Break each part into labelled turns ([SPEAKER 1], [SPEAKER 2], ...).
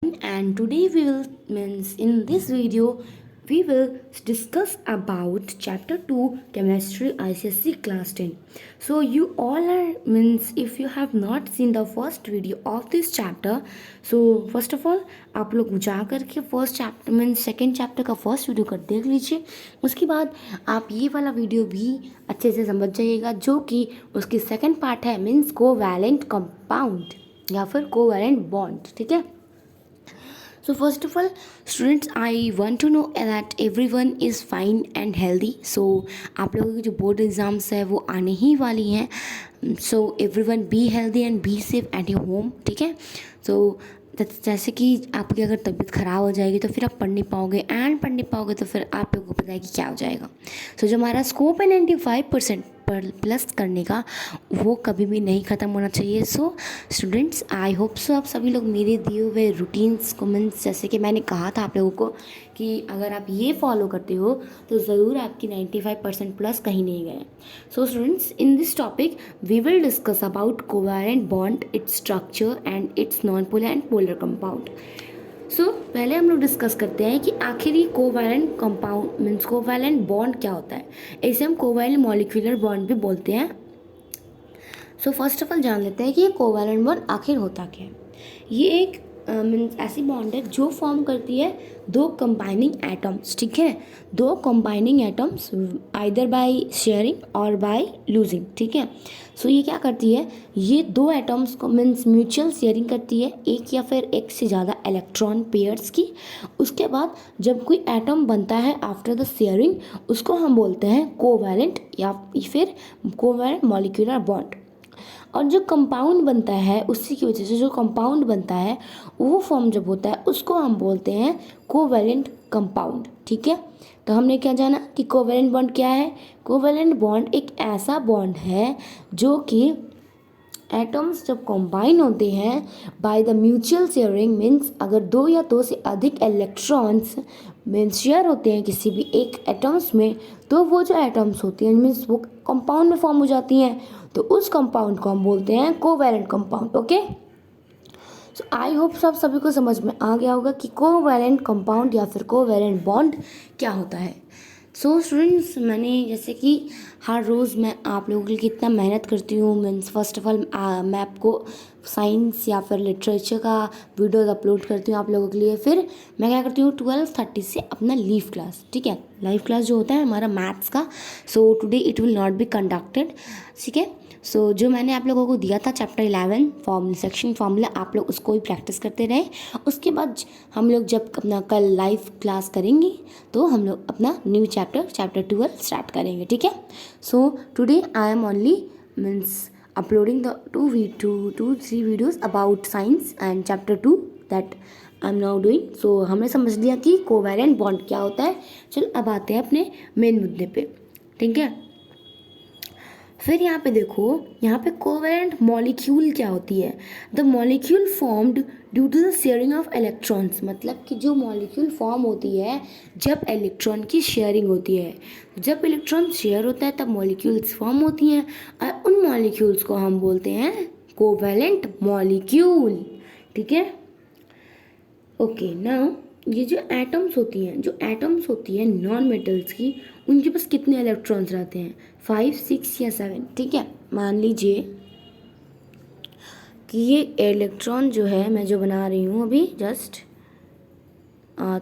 [SPEAKER 1] And today we will means in this video we will discuss about chapter 2 chemistry ICSE class 10. So you all are means if you have not seen the first video of this chapter, so first of all आप लोग जा करके first chapter means second chapter का first video कर देख लीजिए। उसके बाद आप ये वाला वीडियो भी अच्छे से समझ जाइएगा जो कि उसकी सेकेंड पार्ट है मीन्स कोवैलेंट कंपाउंड या फिर कोवैलेंट बॉन्ड। ठीक है। So first of all, students, I want to know that everyone is fine and healthy. So आप लोगों की जो बोर्ड एग्ज़ाम्स है वो आने ही वाली हैं। So everyone be healthy and be safe at your home. ठीक है। So जैसे कि आपकी अगर तबीयत ख़राब हो जाएगी तो फिर आप पढ़ नहीं पाओगे एंड पढ़ नहीं पाओगे तो फिर आप लोगों को पता है कि क्या हो जाएगा। सो जो हमारा स्कोप है 95% पर प्लस करने का वो कभी भी नहीं ख़त्म होना चाहिए। So students I hope so आप सभी लोग मेरे दिए हुए रूटीन्स को मीन्स जैसे कि मैंने कहा था आप लोगों को कि अगर आप ये फॉलो करते हो तो ज़रूर आपकी 95% प्लस कहीं नहीं गए। So students in this topic we will discuss about covalent bond, its structure and its non polar and polar compound. So पहले हम लोग डिस्कस करते हैं कि आखिर ये covalent compound means covalent bond क्या होता है। इसे हम कोवैलेंट मॉलिक्यूलर बॉन्ड भी बोलते हैं। सो फर्स्ट ऑफ ऑल जान लेते हैं कि ये कोवैलेंट बॉन्ड आखिर होता क्या है। ये एक मीन्स ऐसी बॉन्ड है जो फॉर्म करती है दो कंबाइनिंग एटम्स। ठीक है, दो combining atoms either by sharing और बाय लूजिंग। ठीक है। सो ये क्या करती है, ये दो एटम्स को मीन्स म्यूचुअल शेयरिंग करती है एक या फिर एक से ज़्यादा इलेक्ट्रॉन पेयर्स की। उसके बाद जब कोई एटम बनता है आफ्टर द शेयरिंग उसको हम बोलते हैं कोवैलेंट या फिर कोवैलेंट मॉलिक्यूलर बॉन्ड। और जो कंपाउंड बनता है उसी की वजह से जो कंपाउंड बनता है वो फॉर्म जब होता है उसको हम बोलते हैं कोवैलेंट कंपाउंड। ठीक है। तो हमने क्या जाना कि कोवैलेंट बॉन्ड क्या है। कोवैलेंट बॉन्ड एक ऐसा बॉन्ड है जो कि एटम्स जब कंबाइन होते हैं by the mutual sharing means अगर दो या दो से अधिक इलेक्ट्रॉन्स मीन्स शेयर होते हैं किसी भी एक एटम्स में तो वो जो एटम्स होती हैं मीन्स वो कंपाउंड में फॉर्म हो जाती हैं। तो उस कंपाउंड को हम बोलते हैं covalent compound. Okay. So I hope सब सभी को समझ में आ गया होगा कि कोवैलेंट कंपाउंड या फिर कोवैलेंट बॉन्ड क्या होता है। सो स्टूडेंट्स मैंने जैसे कि हर रोज़ मैं आप लोगों के लिए कितना मेहनत करती हूँ मीन्स फर्स्ट ऑफ ऑल मैं आपको साइंस या फिर लिटरेचर का वीडियोज़ अपलोड करती हूँ आप लोगों के लिए। फिर मैं क्या करती हूँ 12:30 से अपना लीव क्लास। ठीक है, लाइव क्लास जो होता है हमारा मैथ्स का। So today it will not be conducted. ठीक है। सो जो मैंने आप लोगों को दिया था चैप्टर 11 फॉर्म सेक्शन फॉर्मूला आप लोग उसको ही प्रैक्टिस करते रहे। उसके बाद हम लोग जब अपना कल लाइव क्लास करेंगे तो हम लोग अपना न्यू चैप्टर 12 स्टार्ट करेंगे। ठीक है। So today I am only means uploading the two three videos about science and chapter 2 that I'm now doing। so हमने समझ लिया कि कोवैलेंट बॉन्ड क्या होता है। चल अब आते हैं अपने मेन मुद्दे पे। ठीक है। फिर यहाँ पे देखो, यहाँ पे कोवैलेंट मॉलिक्यूल क्या होती है। The molecule formed due to the sharing of electrons, मतलब कि जो मॉलिक्यूल फॉर्म होती है जब इलेक्ट्रॉन की शेयरिंग होती है। जब इलेक्ट्रॉन शेयर होता है तब मॉलिक्यूल्स फॉर्म होती हैं और उन मॉलिक्यूल्स को हम बोलते हैं कोवैलेंट मॉलिक्यूल। ठीक है। ओके नाउ ये जो एटम्स होती हैं नॉन मेटल्स की, उनके पास कितने इलेक्ट्रॉन्स रहते हैं 5 6 या 7। ठीक है। मान लीजिए कि ये इलेक्ट्रॉन जो है मैं जो बना रही हूँ अभी जस्ट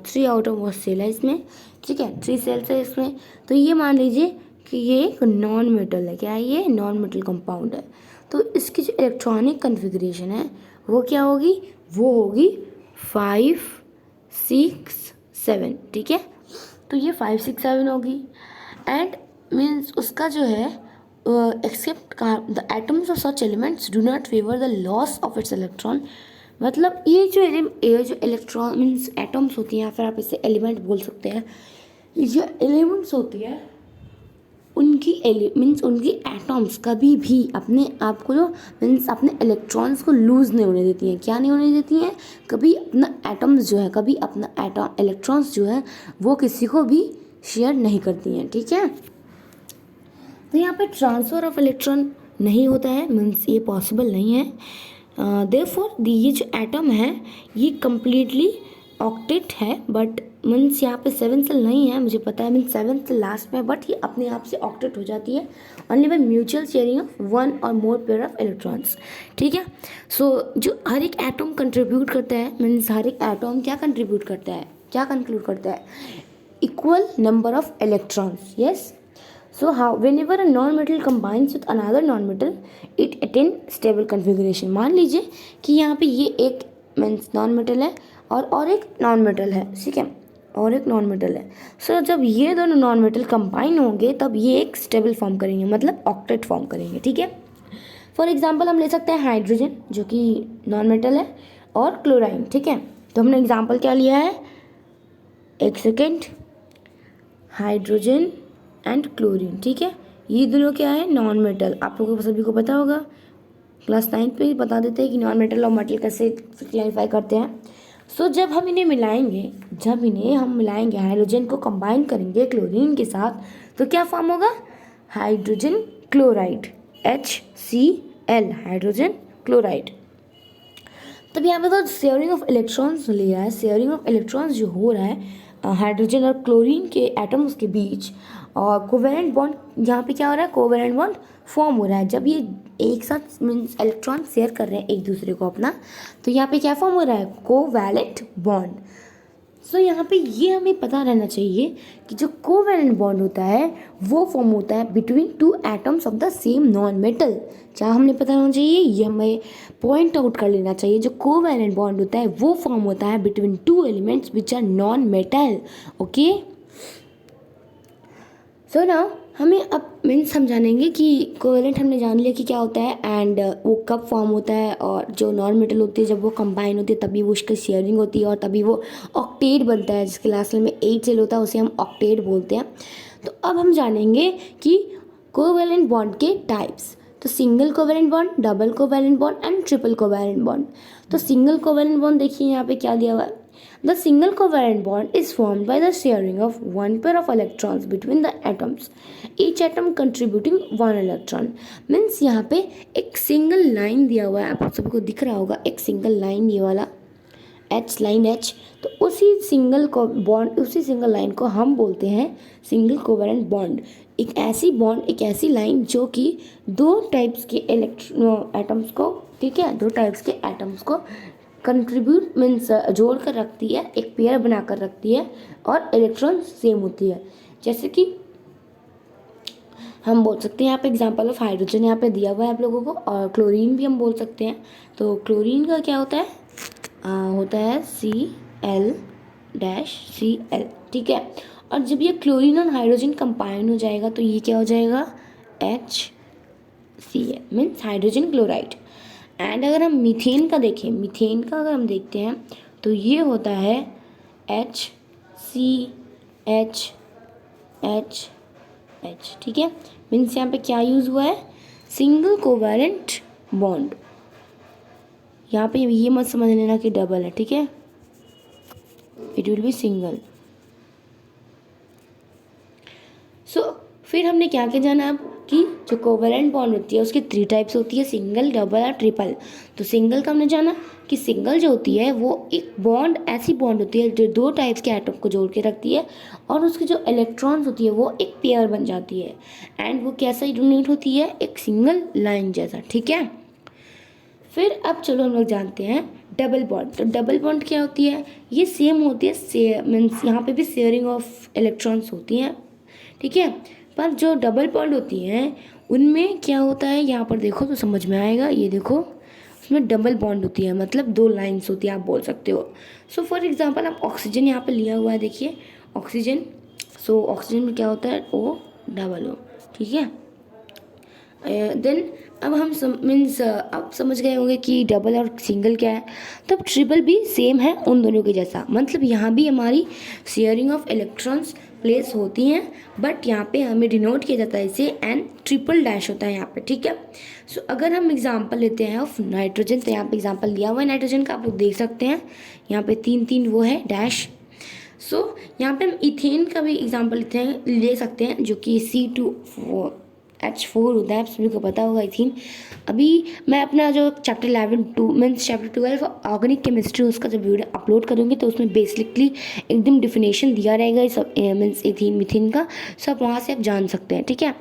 [SPEAKER 1] 3 आउट ऑफ सेल है इसमें। ठीक है, 3 सेल्स है इसमें। तो ये मान लीजिए कि ये एक नॉन मेटल है। क्या है ये? नॉन मेटल कंपाउंड है। तो इसकी जो इलेक्ट्रॉनिक कन्फिग्रेशन है वो क्या होगी? वो होगी 5 6 7। ठीक है। तो ये 5 6 7 होगी एंड मीन्स उसका जो है except the atoms of such elements do not favour the loss of its electron. मतलब ये जो इलेक्ट्रॉन मीन्स एटम्स होती हैं या फिर आप इसे एलिमेंट बोल सकते हैं। ये जो एलिमेंट्स होती है उनकी मीन्स उनकी एटम्स कभी भी अपने आप को जो मीन्स अपने इलेक्ट्रॉन्स को लूज़ नहीं होने देती हैं। क्या नहीं होने देती हैं? कभी अपना एटम्स जो है कभी अपना एटम इलेक्ट्रॉन्स जो है वो किसी को भी शेयर नहीं करती हैं। ठीक है। तो यहाँ पे ट्रांसफ़र ऑफ इलेक्ट्रॉन नहीं होता है मीन्स ये पॉसिबल नहीं है। देयरफॉर ये जो एटम है ये कम्प्लीटली ऑक्टेट है, बट मीन्स यहाँ पे 7 सेल नहीं है, मुझे पता है, मीन्स 7 सेल लास्ट में, बट ये अपने आप से ऑक्टेट हो जाती है only by mutual sharing of 1 और मोर पेयर ऑफ इलेक्ट्रॉन्स। ठीक है, सो जो हर एक एटम कंट्रीब्यूट करता है, मीन्स हर एक एटम क्या कंट्रीब्यूट करता है, क्या कंक्लूड करता है, equal number of electrons. Yes, so how whenever a non-metal combines with another non-metal it attain stable configuration। मान लीजिए कि यहाँ पे ये एक मीन्स नॉन मेटल है और एक नॉन मेटल है, ठीक है, और एक नॉन मेटल है। सो जब ये दोनों नॉन मेटल कंबाइन होंगे तब ये एक स्टेबल फॉर्म करेंगे, मतलब ऑक्टेट फॉर्म करेंगे। ठीक है, फॉर एग्जांपल हम ले सकते हैं हाइड्रोजन जो कि नॉन मेटल है और क्लोराइन। ठीक है, तो हमने एग्जांपल क्या लिया है, एक सेकेंड, हाइड्रोजन एंड क्लोरीन। ठीक है, ये दोनों क्या है, नॉन मेटल। आप लोगों को सभी को पता होगा, क्लास 9 पे ही बता देते हैं कि नॉन मेटल और मेटल कैसे क्लैरिफाई करते हैं। सो जब हम इन्हें मिलाएंगे, हाइड्रोजन को कंबाइन करेंगे क्लोरीन के साथ, तो क्या फॉर्म होगा, hydrogen chloride, HCl, hydrogen chloride. तब यहाँ पे तो शेयरिंग ऑफ इलेक्ट्रॉन्स लिया है, शेयरिंग ऑफ इलेक्ट्रॉन्स जो हो रहा है हाइड्रोजन और क्लोरीन के एटम्स के बीच, और कोवेलेंट बॉन्ड यहाँ पे क्या हो रहा है, कोवेलेंट बॉन्ड फॉर्म हो रहा है। जब ये एक साथ मीन्स इलेक्ट्रॉन शेयर कर रहे हैं एक दूसरे को अपना, तो यहाँ पे क्या फॉर्म हो रहा है, कोवैलेंट बॉन्ड। सो यहाँ पे ये हमें पता रहना चाहिए कि जो कोवैलेंट बॉन्ड होता है वो फॉर्म होता है between two atoms of the same non metal. क्या हमने पता होना चाहिए, ये हमें पॉइंट आउट कर लेना चाहिए। जो कोवैलेंट बॉन्ड होता है वो फॉर्म होता है between two elements which are non metal. Okay, so now हमें अब मीन्स हम जानेंगे कि कोवेलेंट हमने जान लिया कि क्या होता है एंड वो कब फॉर्म होता है, और जो नॉन मेटल होती है जब वो कंबाइन होती है तभी वो उसकी शेयरिंग होती है और तभी वो ऑक्टेट बनता है, जिसके लास्ट में 8 सेल होता है उसे हम ऑक्टेट बोलते हैं। तो अब हम जानेंगे कि कोवेलेंट बॉन्ड के टाइप्स। तो single covalent bond, double covalent bond and triple covalent bond. तो सिंगल कोवेलेंट बॉन्ड देखिए यहाँ पे क्या दिया हुआ है, the single covalent bond is formed by the sharing of one pair of electrons between the atoms, each atom contributing one electron। Means यहाँ पे एक सिंगल लाइन दिया हुआ है, आप सबको दिख रहा होगा एक सिंगल लाइन, ये वाला H लाइन H। तो उसी सिंगल लाइन को हम बोलते हैं सिंगल कोवेलेंट बॉन्ड। एक ऐसी लाइन जो कि दो टाइप्स के एटम्स को, ठीक है, दो टाइप्स के एटम्स को कंट्रीब्यूट मीन्स जोड़ कर रखती है, एक पेयर बनाकर रखती है और इलेक्ट्रॉन सेम होती है। जैसे कि हम बोल सकते हैं, यहाँ पे एग्जांपल ऑफ हाइड्रोजन यहाँ पे दिया हुआ है आप लोगों को, और क्लोरीन भी हम बोल सकते हैं। तो क्लोरीन का क्या होता है, होता है Cl-Cl। ठीक है, और जब ये क्लोरीन और हाइड्रोजन कंबाइन हो जाएगा तो ये क्या हो जाएगा, HCl means hydrogen chloride. And अगर हम मीथेन का देखें, मीथेन का अगर हम देखते हैं तो ये होता है HCHHH। ठीक है, मीन्स यहाँ पे क्या यूज़ हुआ है, सिंगल कोवेलेंट बॉन्ड। यहाँ पे ये मत समझ लेना कि डबल है, ठीक है, इट विल बी सिंगल। सो फिर हमने क्या क्या जाना अब कि जो कोवेलेंट बॉन्ड होती है उसकी 3 टाइप्स होती है, सिंगल, डबल और ट्रिपल। तो सिंगल का हमने जाना कि सिंगल जो होती है वो एक बॉन्ड, ऐसी बॉन्ड होती है जो दो टाइप्स के एटम को जोड़ के रखती है और उसकी जो इलेक्ट्रॉन्स होती है वो एक पेयर बन जाती है एंड वो कैसा यूनिट होती है, एक सिंगल लाइन जैसा। ठीक है, फिर अब चलो हम लोग जानते हैं डबल बॉन्ड। तो डबल बॉन्ड क्या होती है, ये सेम होती है, मीन्स यहाँ पे भी शेयरिंग ऑफ इलेक्ट्रॉन्स होती हैं। ठीक है, पर जो डबल बॉन्ड होती हैं उनमें क्या होता है, यहाँ पर देखो तो समझ में आएगा, ये देखो उसमें डबल बॉन्ड होती है, मतलब 2 लाइन्स होती है आप बोल सकते हो। सो फॉर एग्जांपल आप ऑक्सीजन यहाँ पे लिया हुआ है, देखिए ऑक्सीजन। सो ऑक्सीजन में क्या होता है, O डबल O। ठीक है, देन अब हम आप समझ गए होंगे कि डबल और सिंगल क्या है। तब ट्रिपल भी सेम है उन दोनों के जैसा, मतलब यहाँ भी हमारी शेयरिंग ऑफ इलेक्ट्रॉन्स प्लेस होती हैं, बट यहाँ पे हमें डिनोट किया जाता है इसे एंड ट्रिपल डैश होता है यहाँ पे। ठीक है, सो अगर हम एग्जांपल लेते हैं ऑफ नाइट्रोजन, तो यहाँ पे एग्जांपल दिया हुआ है नाइट्रोजन का, आप लोग देख सकते हैं यहाँ पे 3 वो है डैश। सो यहाँ पे हम इथेन का भी एग्जांपल ले सकते हैं जो कि H4 होता है, आप सभी को पता होगा इथीन। अभी मैं अपना जो chapter 11 means chapter 12 organic chemistry उसका जब वीडियो अपलोड करूँगी तो उसमें बेसिकली एकदम डिफिनेशन दिया रहेगा इस मीन्स इथीन मिथीन का, सो आप वहाँ से आप जान सकते हैं, ठीक है।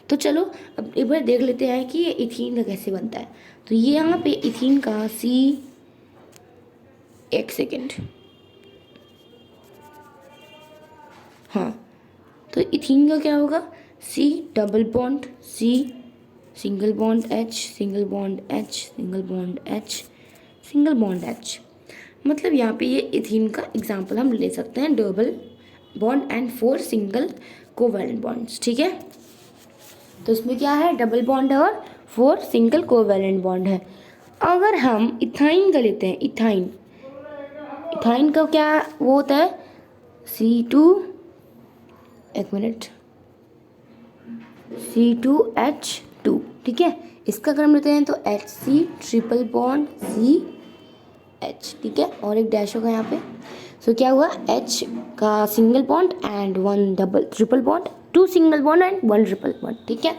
[SPEAKER 1] तो चलो अब एक बार देख लेते हैं कि ये इथीन का कैसे बनता है। तो ये यहाँ पे इथीन का एक सेकेंड, हाँ, तो इथीन का क्या होगा, C double bond C single bond H single bond H single bond H single bond H। मतलब यहाँ पे ये इथीन का एग्जांपल हम ले सकते हैं, double bond and 4 single covalent bonds, ठीक है। तो इसमें क्या है, डबल बॉन्ड है और 4 सिंगल कोवैलेंट बॉन्ड है। अगर हम इथाइन का लेते हैं, इथाइन का क्या वो होता है, C2 एक मिनट C2H2, ठीक है। इसका अगर हम लेते हैं तो HC ट्रिपल बॉन्ड CH, ठीक है, और एक डैश होगा यहाँ पे। सो क्या हुआ, H का single bond and 1 double triple bond, 2 single bond and 1 triple bond, ठीक है।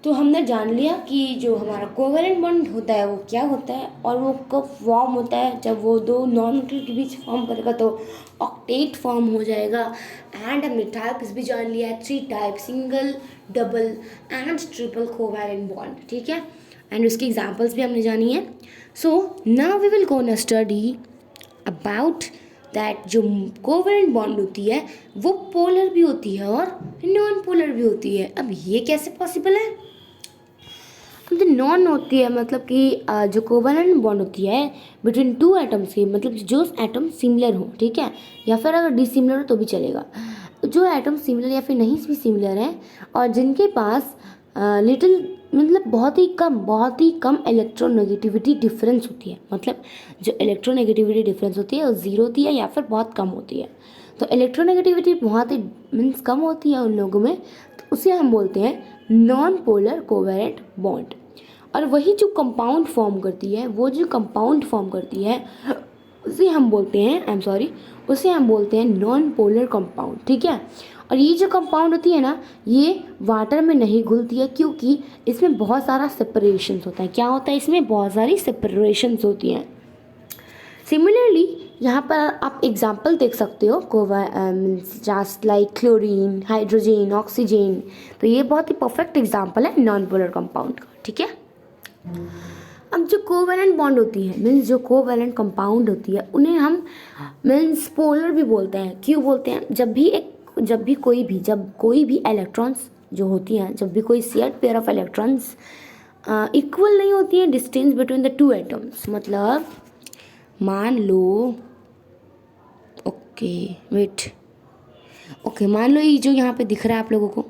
[SPEAKER 1] तो हमने जान लिया कि जो हमारा कोवैलेंट बॉन्ड होता है वो क्या होता है और वो कब फॉर्म होता है, जब वो दो नॉन न्यूक्लियर के बीच फॉर्म करेगा तो ऑक्टेट फॉर्म हो जाएगा। एंड हमने टाइप्स भी जान लिया है, 3 type, single double and triple covalent bond, ठीक है। एंड उसकी एग्जांपल्स भी हमने जानी है। So now we will gonna study about that जो कोवैलेंट बॉन्ड होती है वो पोलर भी होती है और नॉन पोलर भी होती है। अब ये कैसे पॉसिबल है, जो नॉन होती है मतलब कि जो कोवैलेंट बॉन्ड होती है बिटवीन 2 एटम्स की, मतलब जो एटम सिमिलर हो, ठीक है, या फिर अगर डिसिमिलर हो तो भी चलेगा। जो एटम सिमिलर या फिर नहीं भी सिमिलर है और जिनके पास लिटिल मतलब बहुत ही कम इलेक्ट्रोनेगेटिविटी डिफरेंस होती है, मतलब जो इलेक्ट्रोनेगेटिविटी डिफरेंस होती है वो 0 होती है या फिर बहुत कम होती है। तो इलेक्ट्रोनेगेटिविटी बहुत ही मीन्स कम होती है उन लोगों में, तो उसे हम बोलते हैं नॉन पोलर कोवैलेंट बॉन्ड। और वही जो कंपाउंड फॉर्म करती है, उसे हम बोलते हैं नॉन पोलर कंपाउंड, ठीक है। और ये जो कंपाउंड होती है ना, ये वाटर में नहीं घुलती है क्योंकि इसमें बहुत सारा सेपरेशंस होता है। क्या होता है, इसमें बहुत सारी सेपरेशंस होती हैं। सिमिलरली यहाँ पर आप एग्जाम्पल देख सकते हो, just like chlorine, hydrogen, oxygen. तो ये बहुत ही परफेक्ट एग्जाम्पल है नॉन पोलर कंपाउंड का, ठीक है। अब जो कोवैलेंट बॉन्ड होती है मीन्स जो कोवैलेंट कंपाउंड होती है उन्हें हम मीन्स पोलर भी बोलते हैं। क्यों बोलते हैं, जब कोई भी इलेक्ट्रॉन्स जो होती हैं, जब भी कोई shared pair of electrons equal नहीं होती है डिस्टेंस बिटवीन द 2 एटम्स। मतलब मान लो मान लो ये जो यहाँ पे दिख रहा है आप लोगों को,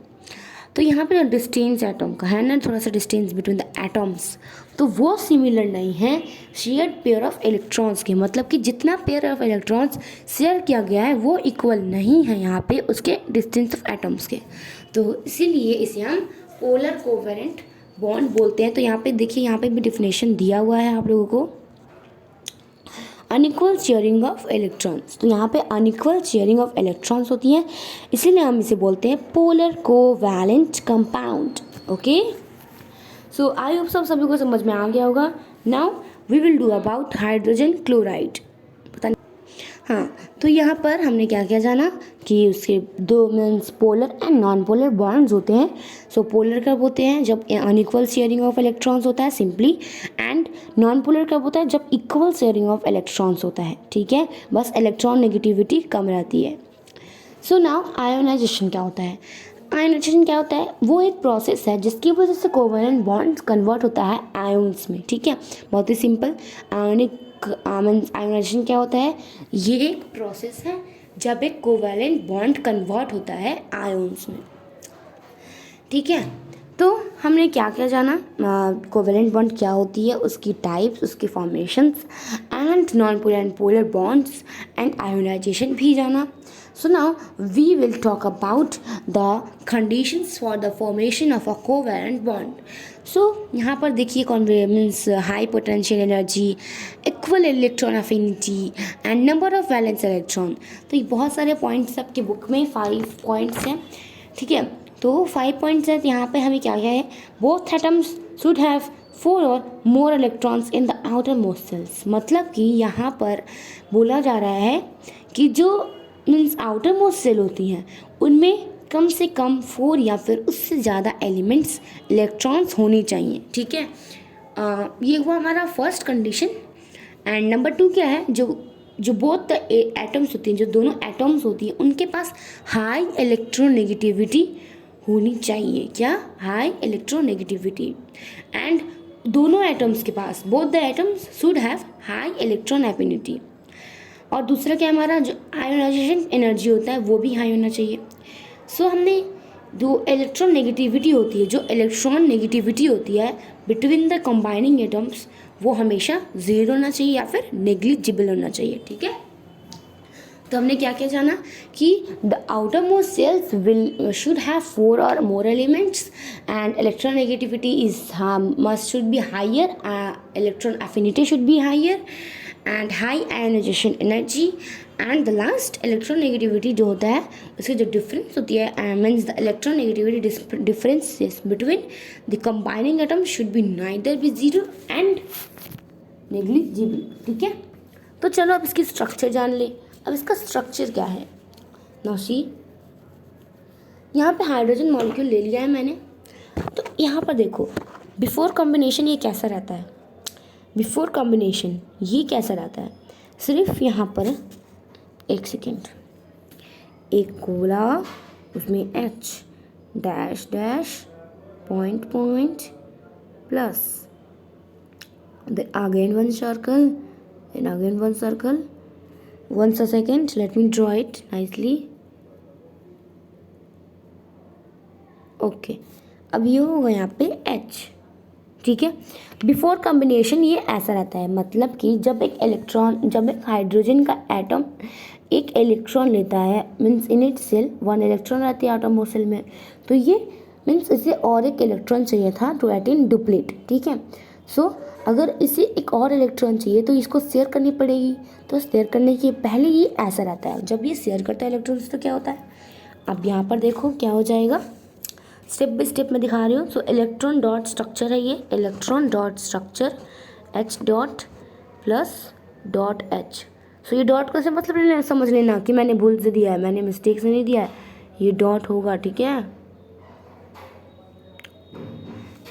[SPEAKER 1] तो यहाँ पे डिस्टेंस एटम का है ना, थोड़ा सा डिस्टेंस बिटवीन द एटम्स, तो वो सिमिलर नहीं है शेयर्ड पेयर ऑफ इलेक्ट्रॉन्स के। मतलब कि जितना पेयर ऑफ इलेक्ट्रॉन्स शेयर किया गया है वो इक्वल नहीं है यहाँ पे उसके डिस्टेंस ऑफ एटम्स के, तो इसीलिए इसे हम पोलर कोवैलेंट बॉन्ड बोलते हैं। तो यहाँ पे देखिए, यहाँ पे भी डिफिनेशन दिया हुआ है आप लोगों को, अनइक्वल शेयरिंग ऑफ इलेक्ट्रॉन्स। तो यहाँ पे अनइक्वल शेयरिंग ऑफ इलेक्ट्रॉन्स होती है, इसीलिए हम इसे बोलते हैं polar covalent compound. Okay, so I hope सभी को समझ में आ गया होगा। Now we will do about hydrogen chloride. पता नहीं, हाँ, तो यहाँ पर हमने क्या क्या जाना कि उसके 2 means polar and non polar bonds होते हैं। सो पोलर कब होते हैं, जब अनइक्वल शेयरिंग ऑफ इलेक्ट्रॉन्स होता है सिंपली, एंड नॉन पोलर कब होता है, जब इक्वल शेयरिंग ऑफ इलेक्ट्रॉन्स होता है, ठीक है, बस इलेक्ट्रॉन नेगेटिविटी कम रहती है। सो नाउ आयोनाइजेशन क्या होता है। आयोनाइजेशन क्या होता है, वो एक प्रोसेस है जिसकी वजह से कोवैलेंट बॉन्ड कन्वर्ट होता है आयोन्स में, ठीक है, बहुत ही सिंपल। आयोनाइजेशन क्या होता है, ये एक प्रोसेस है जब एक कोवैलेंट बॉन्ड कन्वर्ट होता है आयोन्स में, ठीक है। तो हमने क्या क्या जाना, कोवैलेंट बॉन्ड क्या होती है, उसकी टाइप्स, उसके formations and non polar and polar bonds and ionization भी जाना। So now we will talk about the conditions for the formation of a covalent bond. So यहाँ पर देखिए means high potential energy, equal electron affinity and number of valence electron. तो ये बहुत सारे points आपके बुक में 5 पॉइंट्स हैं, ठीक है, तो 5 पॉइंट्स है, यहाँ पे हमें क्या क्या है, बोथ एटम्स शुड हैव 4 और more electrons in the outermost shells. मतलब कि यहाँ पर बोला जा रहा है कि जो मीन्स आउटर मोस्ट सेल होती हैं उनमें कम से कम 4 या फिर उससे ज़्यादा एलिमेंट्स इलेक्ट्रॉन्स होनी चाहिए। ठीक है, ये हुआ हमारा फर्स्ट कंडीशन। एंड नंबर 2 क्या है, जो बोथ द एटम्स होती हैं, जो दोनों एटम्स होती हैं उनके पास हाई इलेक्ट्रोनेगेटिविटी होनी चाहिए। क्या, हाई इलेक्ट्रोनेगेटिविटी। एंड दोनों एटम्स के पास, both the atoms should have high electron affinity. और दूसरा क्या, हमारा जो आयोनाइजेशन एनर्जी होता है वो भी हाई होना चाहिए। सो हमने जो इलेक्ट्रॉन नेगेटिविटी होती है, जो इलेक्ट्रॉन नेगेटिविटी होती है बिटवीन द कंबाइनिंग एटम्स, वो हमेशा 0 होना चाहिए या फिर नेग्लिजिबल होना चाहिए। ठीक है, तो हमने क्या क्या जाना कि the outermost shells will should have 4 और more elements and electronegativity is must should be higher, electron affinity should be higher and high ionization energy. And the last electronegativity जो होता है उसकी जो difference होती है, means the electronegativity differences between the combining atom should be neither be 0 and negligible. ठीक है, तो चलो अब इसकी स्ट्रक्चर जान ले। अब इसका स्ट्रक्चर क्या है, नाउ सी, यहाँ पे हाइड्रोजन मॉलिक्यूल ले लिया है मैंने। तो यहाँ पर देखो बिफोर कॉम्बिनेशन ये कैसा रहता है, बिफोर कॉम्बिनेशन ये कैसा रहता है, सिर्फ यहाँ पर एक सेकेंड, एक गोला, उसमें H dash dash point point plus then again one circle, then again one circle, once a second, let me draw it nicely. Okay, अब ये होगा यहाँ पे H। ठीक है, बिफोर कॉम्बिनेशन ये ऐसा रहता है, मतलब कि जब एक हाइड्रोजन का एटम एक इलेक्ट्रॉन लेता है, means in it shell 1 electron रहती है एटम सेल में, तो ये मीन्स इसे और एक इलेक्ट्रॉन चाहिए था टू अटेन डुप्लीट। ठीक है, सो अगर इसे एक और इलेक्ट्रॉन चाहिए तो इसको शेयर करनी पड़ेगी। तो शेयर करने के पहले ये ऐसा रहता है, जब ये शेयर करता है इलेक्ट्रॉन्स तो क्या होता है, अब यहाँ पर देखो क्या हो जाएगा, स्टेप बाय स्टेप में दिखा रही हूँ। सो इलेक्ट्रॉन डॉट स्ट्रक्चर है ये, electron dot structure H dot plus dot H। सो ये डॉट का से मतलब समझ लेना कि मैंने भूल से दिया है, मैंने मिस्टेक से नहीं दिया है, ये डॉट होगा। ठीक है,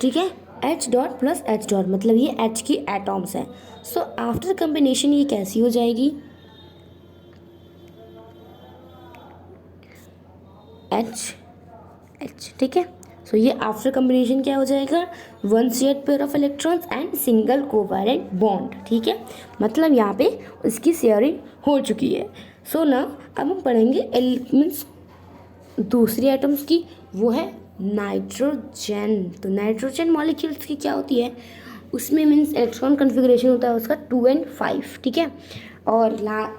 [SPEAKER 1] ठीक है, H dot plus H dot मतलब ये H की एटॉम्स हैं। सो आफ्टर कॉम्बिनेशन ये कैसी हो जाएगी, H H। ठीक है, सो ये आफ्टर कॉम्बिनेशन क्या हो जाएगा, 1 shared pair of electrons and single covalent bond. ठीक है, मतलब यहाँ पे उसकी शेयरिंग हो चुकी है। सो ना अब हम पढ़ेंगे एलिमेंट्स दूसरी एटम्स की, वो है नाइट्रोजन। तो नाइट्रोजन मॉलिक्यूल्स की क्या होती है, उसमें मीन्स इलेक्ट्रॉन कन्फिग्रेशन होता है उसका 2 and 5। ठीक है, और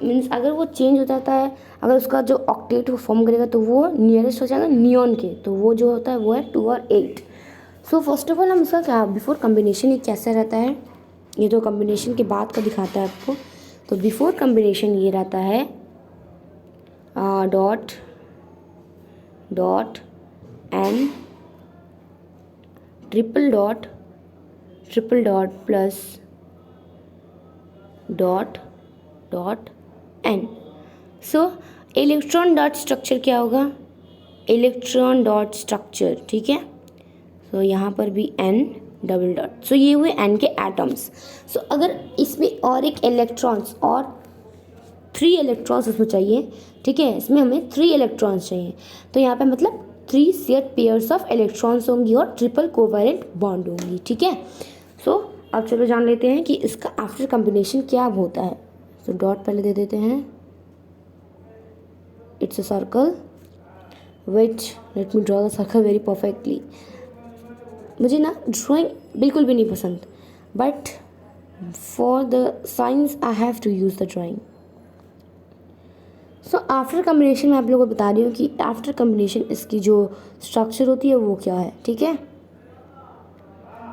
[SPEAKER 1] मीन्स अगर वो चेंज हो जाता है, अगर उसका जो ऑक्टेट वो फॉर्म करेगा तो वो नियरेस्ट हो जाएगा नियॉन के, तो वो जो होता है वो है 2 और 8। सो फर्स्ट ऑफ ऑल हम इसका क्या, बिफोर कॉम्बिनेशन ये कैसा रहता है, ये तो कॉम्बिनेशन के बाद का दिखाता है आपको। तो बिफोर कॉम्बिनेशन ये रहता है dot dot N triple dot plus dot dot N. So electron dot structure क्या होगा, इलेक्ट्रॉन डॉट स्ट्रक्चर। ठीक है, सो यहाँ पर भी एन डबल डॉट। सो ये हुए एन के एटम्स। सो अगर इसमें और एक इलेक्ट्रॉन्स और 3 इलेक्ट्रॉन्स उसमें चाहिए, ठीक है, इसमें हमें 3 इलेक्ट्रॉन्स चाहिए, तो यहाँ पे मतलब 3 शेयर पेयर्स ऑफ इलेक्ट्रॉन्स होंगी और ट्रिपल कोवैलेंट बॉन्ड होंगी। ठीक है, सो अब चलो जान लेते हैं कि इसका आफ्टर कॉम्बिनेशन क्या होता है। सो डॉट पहले दे देते हैं, it's a circle which, let me draw the circle very perfectly. मुझे ना ड्राइंग बिल्कुल भी नहीं पसंद, but for the science I have to use the drawing. So after combination मैं आप लोगों को बता रही हूँ कि आफ्टर कॉम्बिनेशन इसकी जो स्ट्रक्चर होती है वो क्या है। ठीक है,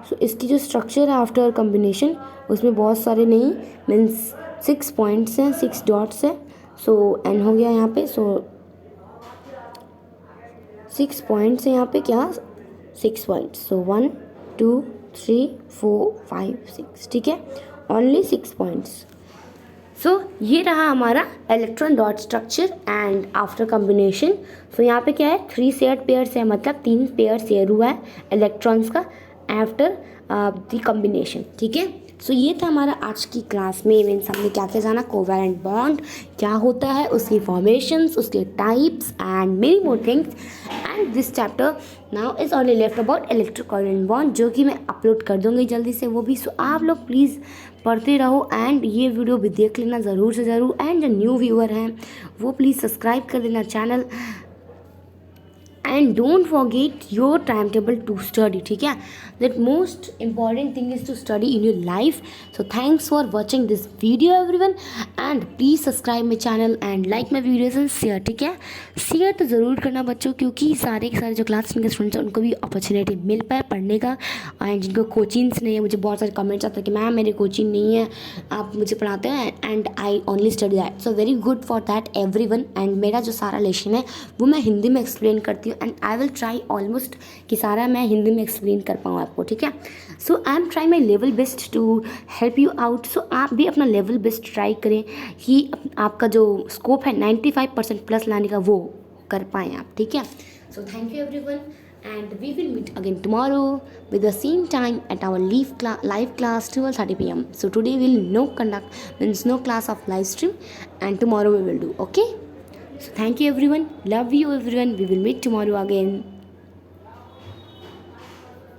[SPEAKER 1] सो इसकी जो स्ट्रक्चर है आफ्टर कॉम्बिनेशन, उसमें बहुत सारे नहीं मीन्स 6 पॉइंट्स हैं, 6 डॉट्स हैं। सो एन हो गया यहाँ पे, सो 6 पॉइंट्स है यहाँ पे, क्या 6 पॉइंट्स, सो 1 2 3 4 5 6, ठीक है, ओनली 6 पॉइंट्स। सो ये रहा हमारा electron dot structure and after combination. So यहाँ पे क्या है, 3 शेयर्ड पेयर्स है, मतलब 3 पेयर शेयर हुआ है इलेक्ट्रॉन्स का आफ्टर द कॉम्बिनेशन, ठीक है। सो ये था हमारा आज की क्लास में मीन्स हमने क्या क्या जाना, कोवैलेंट बॉन्ड क्या होता है, उसकी फॉर्मेशंस, उसके types and many more things. And this chapter now is only left about electrocovalent bond, जो कि मैं अपलोड कर दूँगी जल्दी से वो भी। सो आप लोग प्लीज़ पढ़ते रहो एंड ये वीडियो भी देख लेना ज़रूर से ज़रूर। एंड जो न्यू व्यूअर हैं वो प्लीज़ सब्सक्राइब कर देना channel and don't forget your time table to study, ठीक है। That most important thing is to study in your life. So thanks for watching this video everyone and please subscribe my channel and like my videos and share, ठीक है। Share तो ज़रूर करना बच्चों, क्योंकि सारे के सारे जो क्लास 10 के स्टूडेंट्स हैं उनको भी अपॉर्चुनिटी मिल पाए पढ़ने का। एंड जिनको कोचिंग्स नहीं है, मुझे बहुत सारे कमेंट्स आते हैं कि मैम मेरे कोचिंग नहीं है, आप मुझे पढ़ाते हैं and I only study that. So very good for that everyone. And मेरा जो सारा लेसन है वो मैं हिंदी में एक्सप्लेन करती हूँ and I will try almost कि सारा मैं हिंदी में एक्सप्लेन कर पाऊँ आपको, ठीक है। So I am try my level best to help you out. So आप भी अपना लेवल बेस्ट ट्राई करें कि आपका जो स्कोप है 95% प्लस लाने का वो कर पाएँ आप, ठीक है। So thank you everyone and we will meet again tomorrow with the same time at our live class 12:30 p.m. So today we'll no class of live stream and tomorrow we will do, okay. So thank you everyone, love you everyone, we will meet tomorrow again.